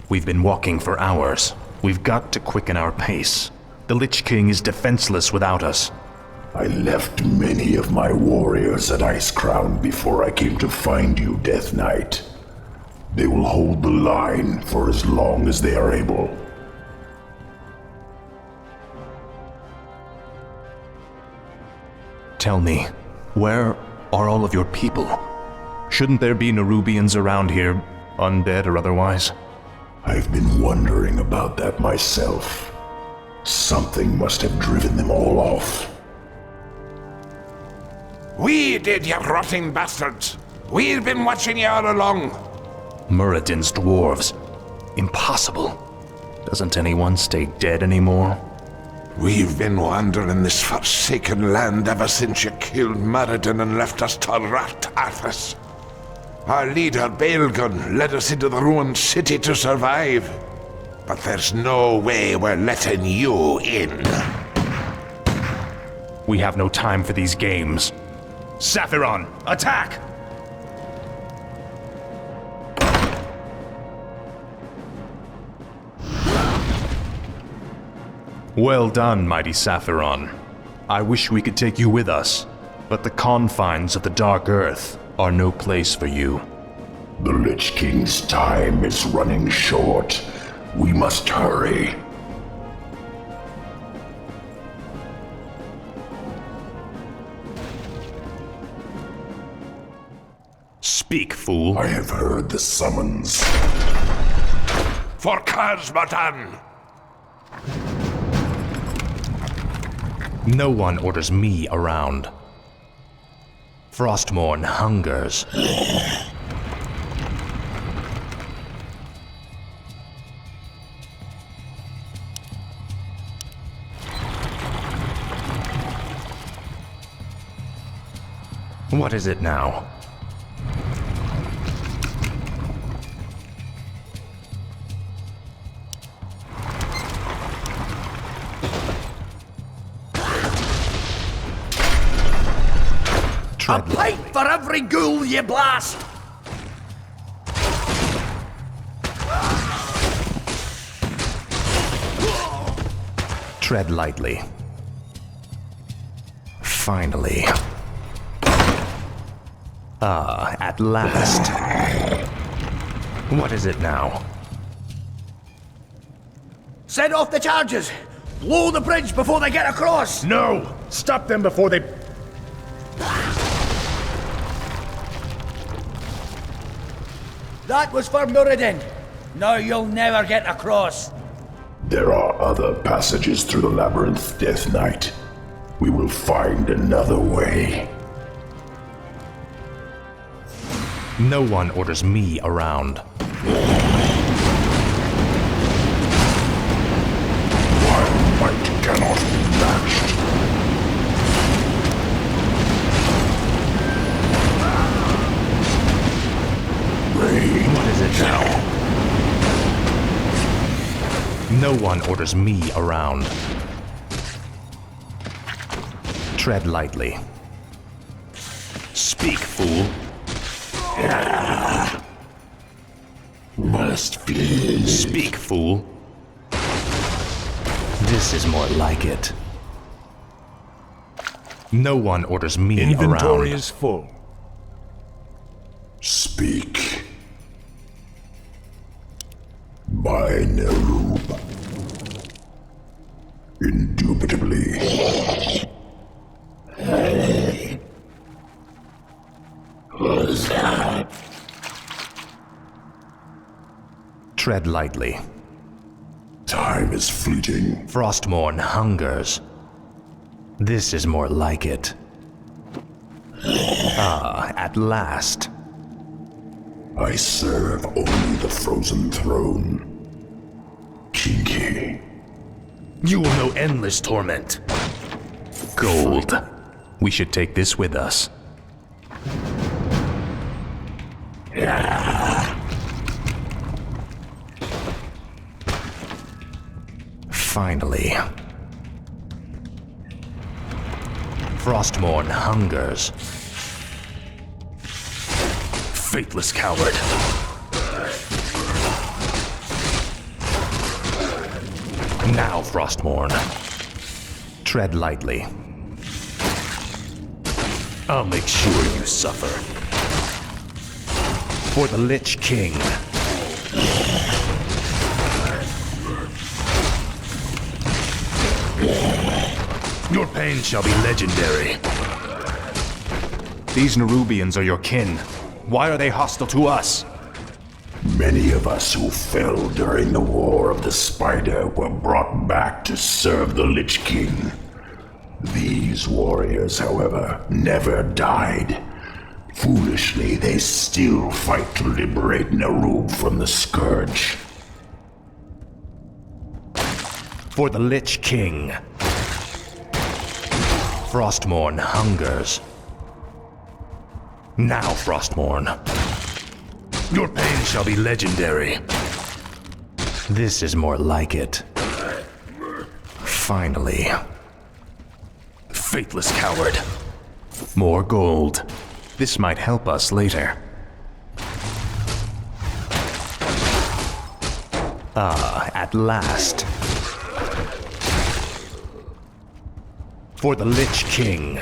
We've been walking for hours. We've got to quicken our pace. The Lich King is defenseless without us. I left many of my warriors at Icecrown before I came to find you, Death Knight. They will hold the line for as long as they are able. Tell me, where are all of your people? Shouldn't there be Nerubians around here, undead or otherwise? I've been wondering about that myself. Something must have driven them all off. We did, you rotting bastards! We've been watching you all along! Muradin's dwarves. Impossible. Doesn't anyone stay dead anymore? We've been wandering this forsaken land ever since you killed Muradin and left us to rot Arthas. Our leader, Baelgun, led us into the ruined city to survive. But there's no way we're letting you in. We have no time for these games. Saphiron, attack! Well done, mighty Saphiron. I wish we could take you with us, but the confines of the Dark Earth are no place for you. The Lich King's time is running short. We must hurry. Speak, fool. I have heard the summons. For Kazmatan! No one orders me around. Frostmourne hungers. What is it now? A pipe for every ghoul you blast! Tread lightly. Finally. Ah, at last. What is it now? Set off the charges! Blow the bridge before they get across! No! Stop them before they... That was for Muradin. Now you'll never get across. There are other passages through the labyrinth, Death Knight. We will find another way. No one orders me around. My might cannot be matched. What is it now? No one orders me around. Tread lightly. Speak, fool. Must be. Speak, fool. This is more like it. No one orders me Inventory around. is full. Speak. By Nerub. Indubitably. Who's that? Tread lightly. Time is fleeting. Frostmourne hungers. This is more like it. Ah, at last. I serve only the frozen throne. Kinky. You will know endless torment. Gold. We should take this with us. Finally. Frostmourne hungers. Faithless coward. Frostmourne. Tread lightly. I'll make sure you suffer. For the Lich King. Your pain shall be legendary. These Nerubians are your kin. Why are they hostile to us? Many of us who fell during the War of the Spider were brought back to serve the Lich King. These warriors, however, never died. Foolishly, they still fight to liberate Nerub from the Scourge. For the Lich King. Frostmourne hungers. Now, Frostmourne. Your pain shall be legendary. This is more like it. Finally. Faithless coward. More gold. This might help us later. Ah, at last. For the Lich King.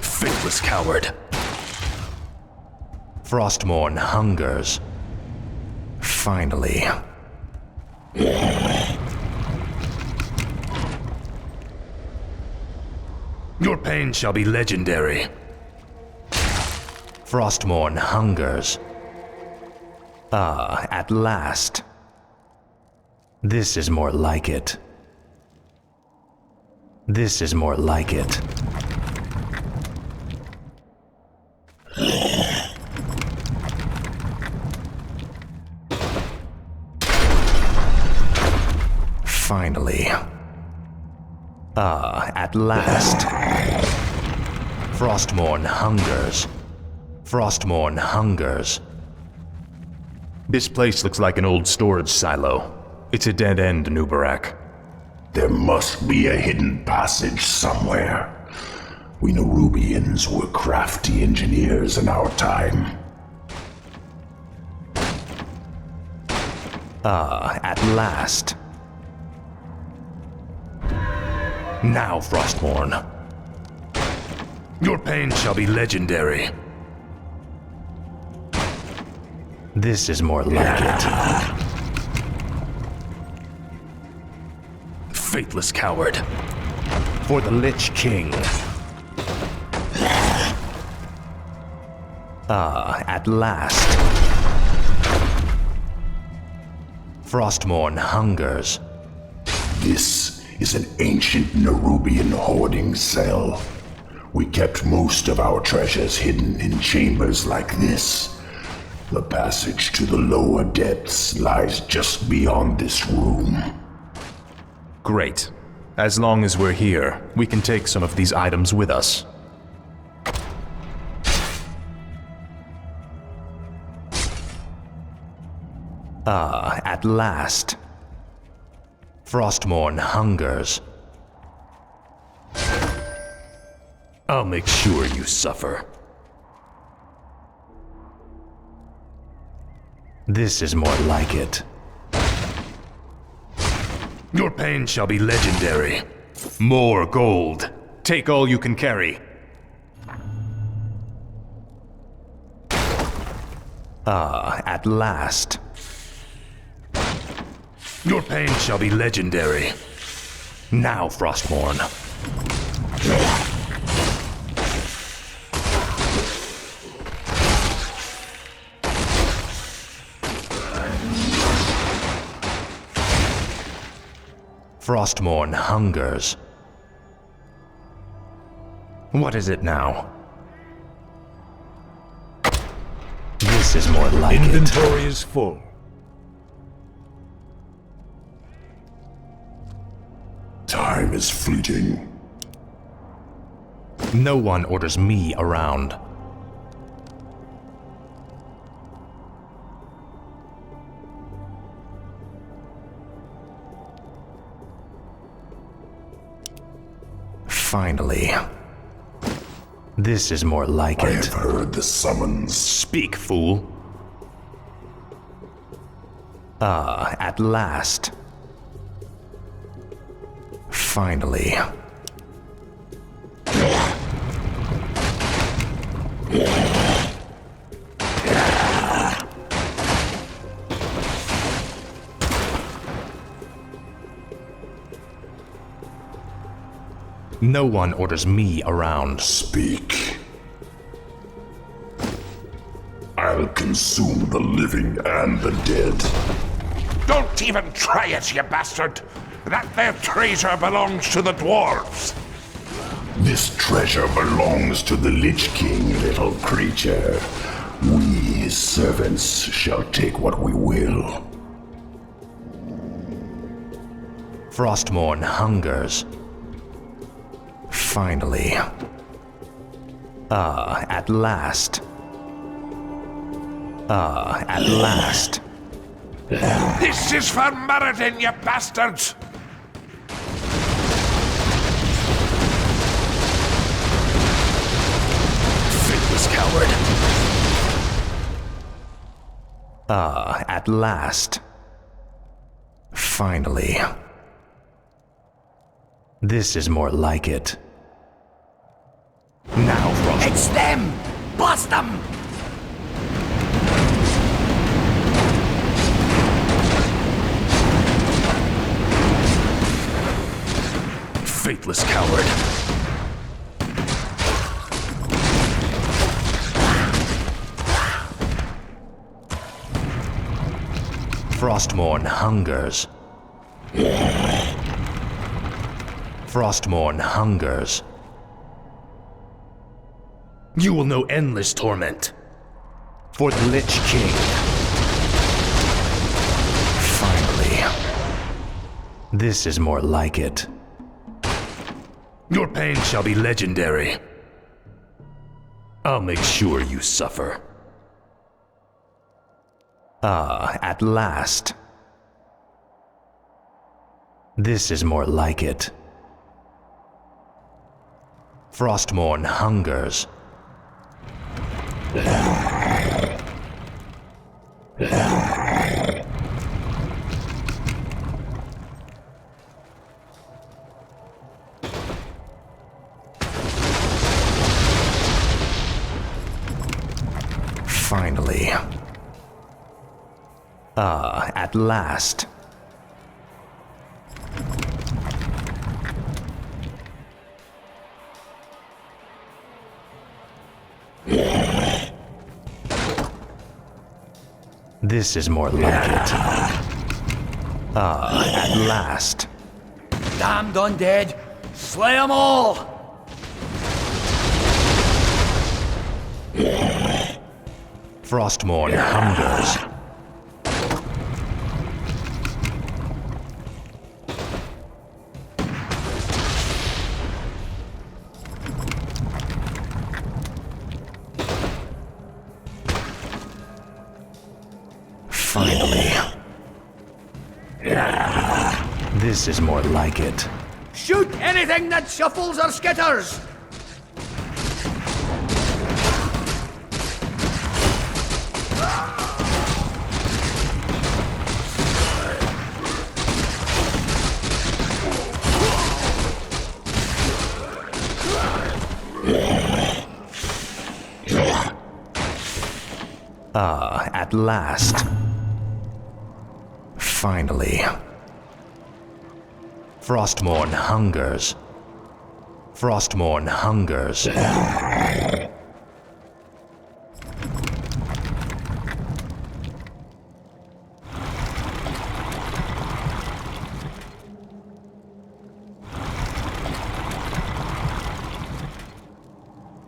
Faithless coward. Frostmourne hungers. Finally. Your pain shall be legendary. Frostmourne hungers. Ah, at last. This is more like it. This is more like it. Finally. Ah, at last. Frostmourne hungers. Frostmourne hungers. This place looks like an old storage silo. It's a dead end, Nubarak. There must be a hidden passage somewhere. We Nerubians were crafty engineers in our time. Ah, at last. Now, Frostmourne. Your pain shall be legendary. This is more like it. Faithless coward. For the Lich King. Ah, at last. Frostmourne hungers. This is an ancient Nerubian hoarding cell. We kept most of our treasures hidden in chambers like this. The passage to the lower depths lies just beyond this room. Great. As long as we're here, we can take some of these items with us. Ah, at last. Frostmourne hungers. I'll make sure you suffer. This is more like it. Your pain shall be legendary. More gold. Take all you can carry. Ah, at last. Your pain shall be legendary. Now, Frostmourne. Frostmourne hungers. What is it now? This is more like it. Inventory is full. Time is fleeting. No one orders me around. Finally. This is more like I it. have heard the summons. Speak, fool. Ah, at last. Finally. No one orders me around. Speak. I'll consume the living and the dead. Don't even try it, you bastard! That there treasure belongs to the dwarves! This treasure belongs to the Lich King, little creature. We, his servants, shall take what we will. Frostmourne hungers. Finally. Ah, at last. Ah, at last. This is for Muradin, you bastards! Faithless coward. Ah, at last. Finally. This is more like it. Now, Frost. It's them! Blast them! Faithless coward. Frostmourne hungers. Frostmourne hungers. You will know endless torment. For the Lich King. Finally. This is more like it. Your pain shall be legendary. I'll make sure you suffer. Ah, at last. This is more like it. Frostmourne hungers. Finally. Ah, at last. This is more like it. Ah, at last. Damned undead! Slay them all! Frostmourne hungers. Finally. This is more like it. Shoot anything that shuffles or skitters! Ah, at last. Finally. Frostmourne hungers. Frostmourne hungers.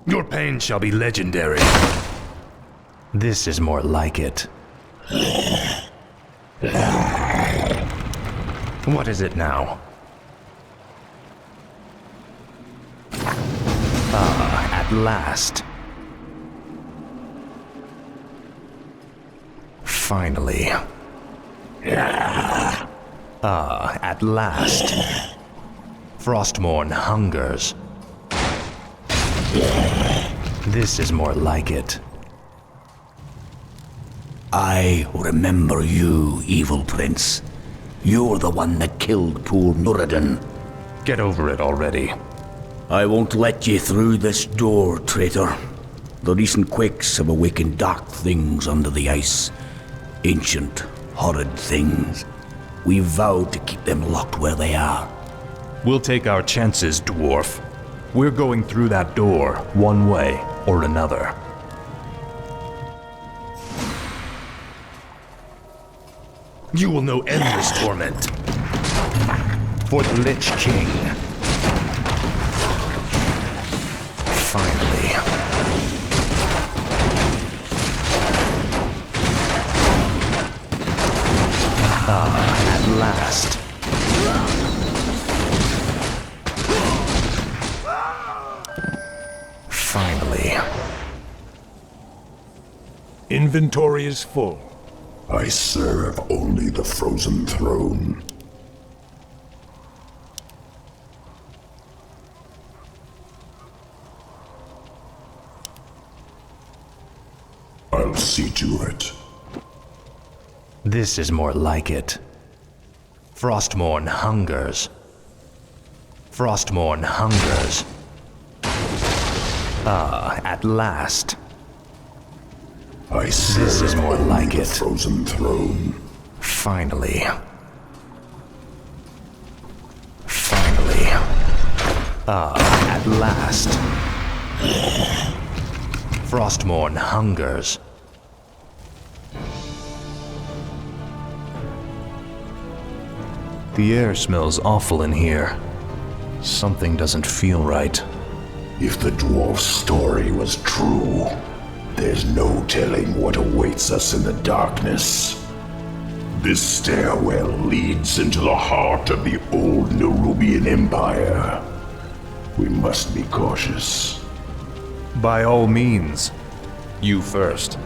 Your pain shall be legendary. This is more like it. What is it now? Ah, at last. Finally. Ah, at last. Frostmourne hungers. This is more like it. I remember you, evil prince. You're the one that killed poor Nuradin. Get over it already. I won't let you through this door, traitor. The recent quakes have awakened dark things under the ice. Ancient, horrid things. We've vowed to keep them locked where they are. We'll take our chances, dwarf. We're going through that door, one way or another. You will know endless torment. For the Lich King. Finally. At last. Finally. Inventory is full. I serve only the frozen throne. I'll see to it. This is more like it. Frostmourne hungers. Frostmourne hungers. At last. I serve This is more only like the it. frozen throne. Finally. Finally. At last. Frostmourne hungers. The air smells awful in here. Something doesn't feel right. If the dwarf's story was true, there's no telling what awaits us in the darkness. This stairwell leads into the heart of the old Nerubian Empire. We must be cautious. By all means. You first.